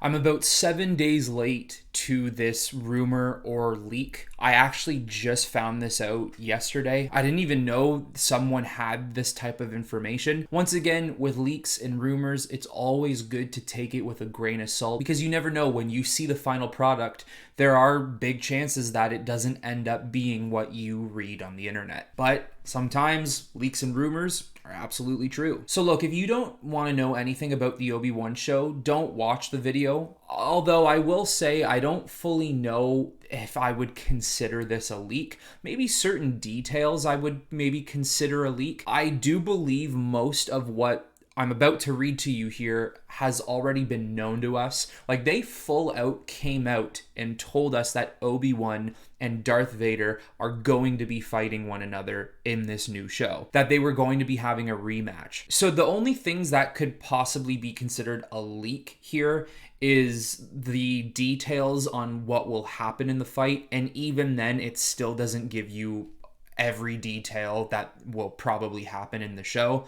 I'm about 7 days late to this rumor or leak. I actually just found this out yesterday. I didn't even know someone had this type of information. Once again, with leaks and rumors, it's always good to take it with a grain of salt because you never know when you see the final product. There are big chances that it doesn't end up being what you read on the internet. But sometimes leaks and rumors are absolutely true. So look, if you don't want to know anything about the Obi-Wan show, don't watch the video. Although I will say I don't fully know if I would consider this a leak. Maybe certain details I would maybe consider a leak. I do believe most of what I'm about to read to you here has already been known to us. Like, they full out came out and told us that Obi-Wan and Darth Vader are going to be fighting one another in this new show, that they were going to be having a rematch. So the only things that could possibly be considered a leak here is the details on what will happen in the fight, and even then it still doesn't give you every detail that will probably happen in the show.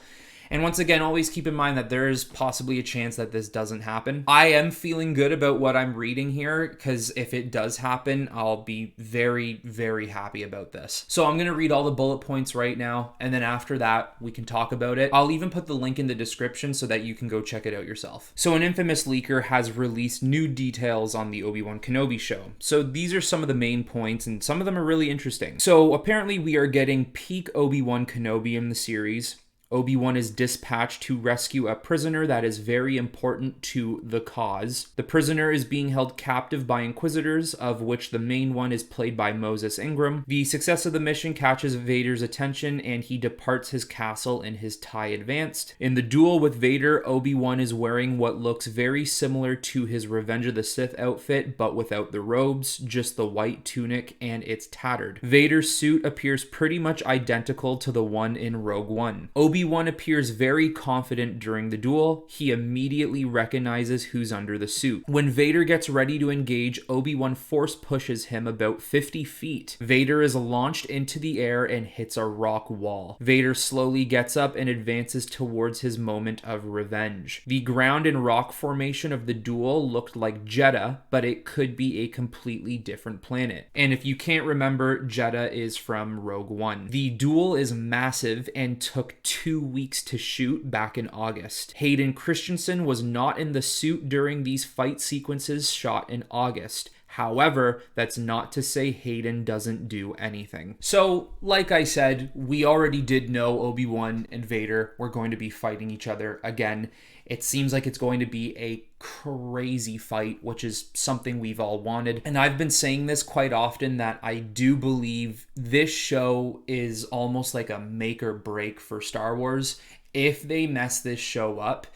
And once again, always keep in mind that there is possibly a chance that this doesn't happen. I am feeling good about what I'm reading here because if it does happen, I'll be very, very happy about this. So I'm going to read all the bullet points right now, and then after that, we can talk about it. I'll even put the link in the description so that you can go check it out yourself. So an infamous leaker has released new details on the Obi-Wan Kenobi show. So these are some of the main points, and some of them are really interesting. So apparently we are getting peak Obi-Wan Kenobi in the series. Obi-Wan is dispatched to rescue a prisoner that is very important to the cause. The prisoner is being held captive by Inquisitors, of which the main one is played by Moses Ingram. The success of the mission catches Vader's attention, and he departs his castle in his TIE Advanced. In the duel with Vader, Obi-Wan is wearing what looks very similar to his Revenge of the Sith outfit, but without the robes, just the white tunic, and it's tattered. Vader's suit appears pretty much identical to the one in Rogue One. Obi-Wan appears very confident during the duel. He immediately recognizes who's under the suit. When Vader gets ready to engage, Obi-Wan force pushes him about 50 feet. Vader is launched into the air and hits a rock wall. Vader slowly gets up and advances towards his moment of revenge. The ground and rock formation of the duel looked like Jeddah, but it could be a completely different planet. And if you can't remember, Jeddah is from Rogue One. The duel is massive and took 2 weeks to shoot back in August. Hayden Christensen was not in the suit during these fight sequences shot in August. However, that's not to say Hayden doesn't do anything. So, like I said, we already did know Obi-Wan and Vader were going to be fighting each other again. It seems like it's going to be a crazy fight, which is something we've all wanted. And I've been saying this quite often that I do believe this show is almost like a make or break for Star Wars. If they mess this show up,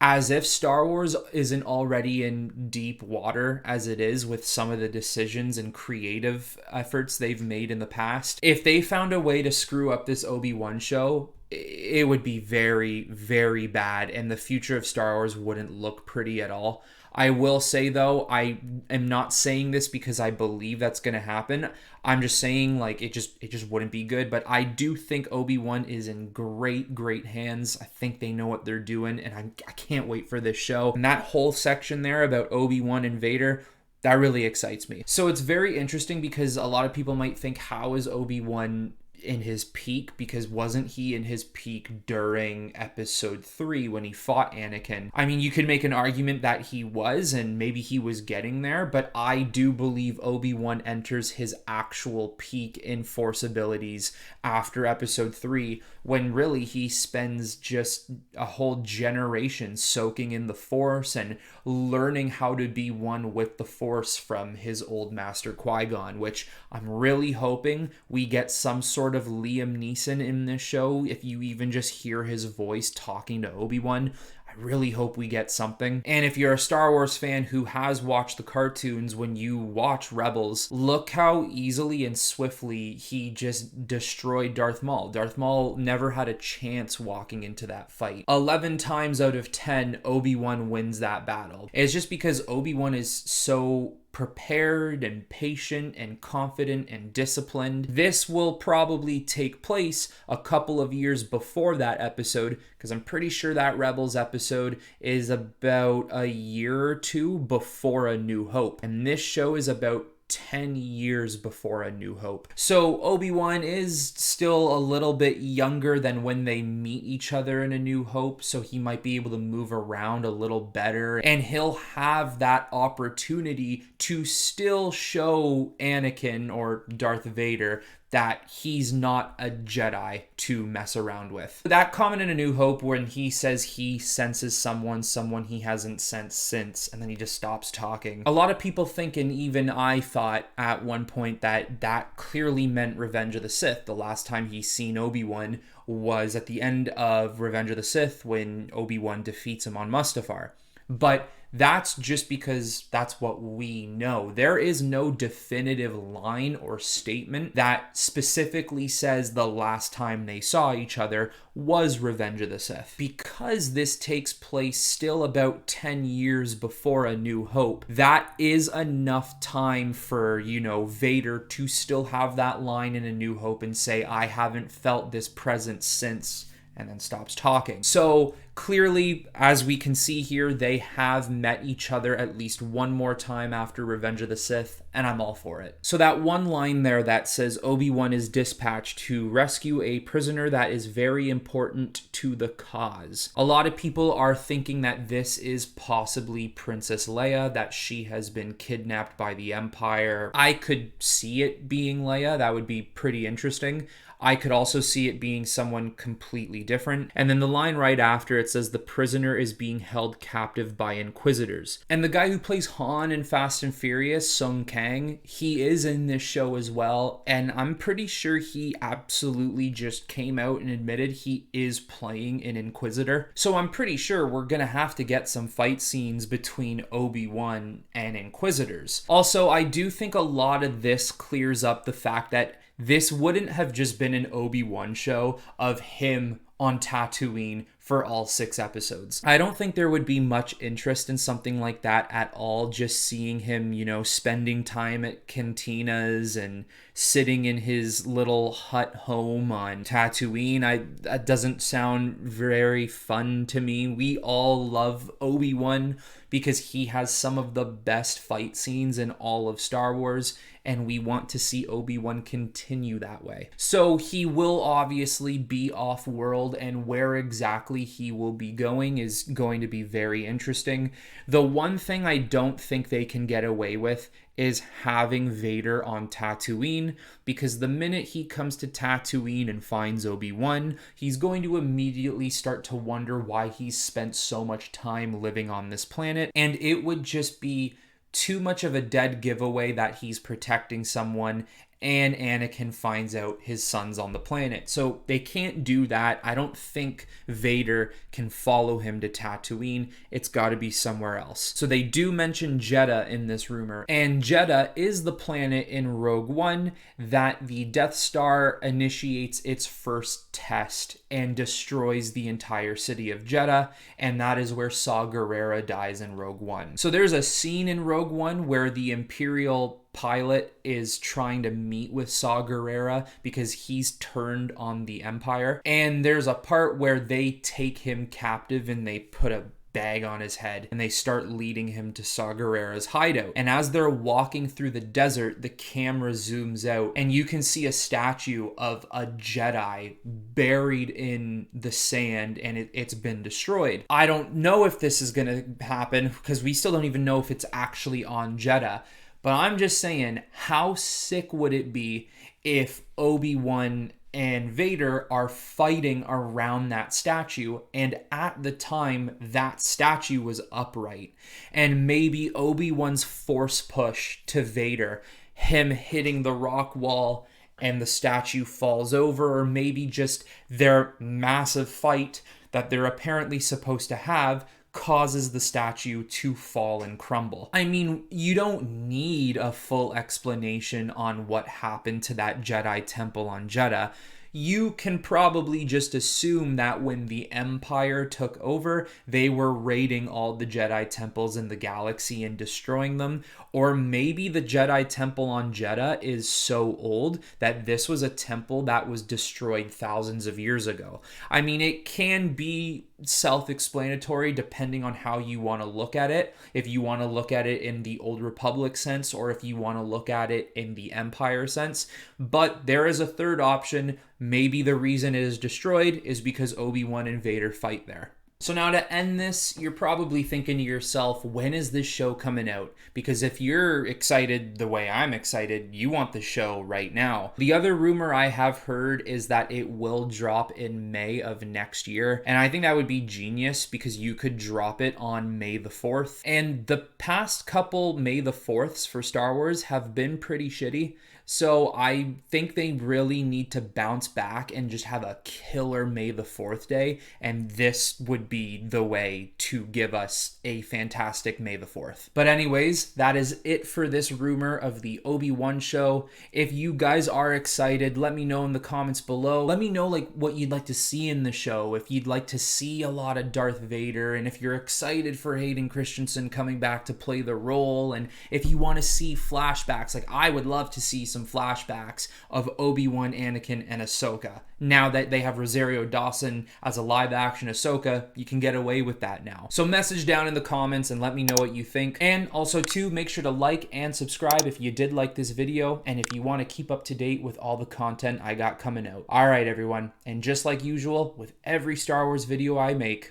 as if Star Wars isn't already in deep water as it is with some of the decisions and creative efforts they've made in the past. If they found a way to screw up this Obi-Wan show, it would be very, very bad, and the future of Star Wars wouldn't look pretty at all. I will say, though, I am not saying this because I believe that's going to happen. I'm just saying, like, it just wouldn't be good. But I do think Obi-Wan is in great, great hands. I think they know what they're doing, and I can't wait for this show. And that whole section there about Obi-Wan and Vader, that really excites me. So it's very interesting because a lot of people might think, how is Obi-Wan in his peak, because wasn't he in his peak during episode 3 when he fought Anakin? I mean, you could make an argument that he was, and maybe he was getting there, but I do believe Obi-Wan enters his actual peak in Force abilities after episode 3, when really he spends just a whole generation soaking in the Force and learning how to be one with the Force from his old master Qui-Gon, which I'm really hoping we get some sort of Liam Neeson in this show. If you even just hear his voice talking to Obi-Wan, I really hope we get something. And if you're a Star Wars fan who has watched the cartoons, when you watch Rebels, look how easily and swiftly he just destroyed Darth Maul. Darth Maul never had a chance walking into that fight. 11 times out of 10, Obi-Wan wins that battle. It's just because Obi-Wan is so prepared and patient and confident and disciplined. This will probably take place a couple of years before that episode, because I'm pretty sure that Rebels episode is about a year or two before A New Hope. And this show is about 10 years before A New Hope. So Obi-Wan is still a little bit younger than when they meet each other in A New Hope, so he might be able to move around a little better, and he'll have that opportunity to still show Anakin or Darth Vader that he's not a Jedi to mess around with. That comment in A New Hope when he says he senses someone he hasn't sensed since, and then he just stops talking. A lot of people think, and even I thought at one point, that that clearly meant Revenge of the Sith. The last time he's seen Obi-Wan was at the end of Revenge of the Sith when Obi-Wan defeats him on Mustafar. But that's just because that's what we know. There is no definitive line or statement that specifically says the last time they saw each other was Revenge of the Sith. Because this takes place still about 10 years before A New Hope, that is enough time for, Vader to still have that line in A New Hope and say, I haven't felt this presence since, and then stops talking. So clearly, as we can see here, they have met each other at least one more time after Revenge of the Sith, and I'm all for it. So that one line there that says Obi-Wan is dispatched to rescue a prisoner that is very important to the cause. A lot of people are thinking that this is possibly Princess Leia, that she has been kidnapped by the Empire. I could see it being Leia. That would be pretty interesting. I could also see it being someone completely different. And then the line right after it says the prisoner is being held captive by Inquisitors. And the guy who plays Han in Fast and Furious, Sung Kang, he is in this show as well. And I'm pretty sure he absolutely just came out and admitted he is playing an Inquisitor. So I'm pretty sure we're gonna have to get some fight scenes between Obi-Wan and Inquisitors. Also, I do think a lot of this clears up the fact that this wouldn't have just been an Obi-Wan show of him on Tatooine for all 6 episodes. I don't think there would be much interest in something like that at all, just seeing him, spending time at cantinas and sitting in his little hut home on Tatooine. That doesn't sound very fun to me. We all love Obi-Wan because he has some of the best fight scenes in all of Star Wars, and we want to see Obi-Wan continue that way. So he will obviously be off-world, and where exactly he will be going is going to be very interesting. The one thing I don't think they can get away with is having Vader on Tatooine, because the minute he comes to Tatooine and finds Obi-Wan, he's going to immediately start to wonder why he's spent so much time living on this planet, and it would just be too much of a dead giveaway that he's protecting someone and Anakin finds out his son's on the planet. So they can't do that. I don't think Vader can follow him to Tatooine. It's got to be somewhere else. So they do mention Jedha in this rumor. And Jedha is the planet in Rogue One that the Death Star initiates its first test and destroys the entire city of Jedha. And that is where Saw Gerrera dies in Rogue One. So there's a scene in Rogue One where the Imperial pilot is trying to meet with Saw Gerrera because he's turned on the Empire. And there's a part where they take him captive and they put a bag on his head and they start leading him to Saw Gerrera's hideout. And as they're walking through the desert, the camera zooms out and you can see a statue of a Jedi buried in the sand, and it's been destroyed. I don't know if this is going to happen because we still don't even know if it's actually on Jedha. But I'm just saying, how sick would it be if Obi-Wan and Vader are fighting around that statue, and at the time that statue was upright, and maybe Obi-Wan's force push to Vader, him hitting the rock wall and the statue falls over, or maybe just their massive fight that they're apparently supposed to have causes the statue to fall and crumble. I mean, you don't need a full explanation on what happened to that Jedi temple on Jedha. you can probably just assume that when the Empire took over, they were raiding all the Jedi temples in the galaxy and destroying them. Or maybe the Jedi temple on Jeddah is so old that this was a temple that was destroyed thousands of years ago. I mean, it can be self-explanatory depending on how you want to look at it. If you want to look at it in the Old Republic sense, or if you want to look at it in the Empire sense. But there is a third option. Maybe the reason it is destroyed is because Obi-Wan and Vader fight there. So now to end this, you're probably thinking to yourself, when is this show coming out? Because if you're excited the way I'm excited, you want the show right now. The other rumor I have heard is that it will drop in May of next year. And I think that would be genius because you could drop it on May the 4th. And the past couple May the 4ths for Star Wars have been pretty shitty. So I think they really need to bounce back and just have a killer May the 4th day. And this would be the way to give us a fantastic May the 4th. But anyways, that is it for this rumor of the Obi-Wan show. If you guys are excited, let me know in the comments below. Let me know like what you'd like to see in the show. If you'd like to see a lot of Darth Vader, and if you're excited for Hayden Christensen coming back to play the role, and if you want to see flashbacks, like I would love to see some flashbacks of Obi-Wan, Anakin, and Ahsoka. Now that they have Rosario Dawson as a live-action Ahsoka, you can get away with that now. So message down in the comments and let me know what you think. And also too, make sure to like and subscribe if you did like this video, and if you want to keep up to date with all the content I got coming out. Alright everyone, and just like usual, with every Star Wars video I make,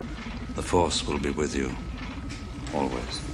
The Force will be with you, always.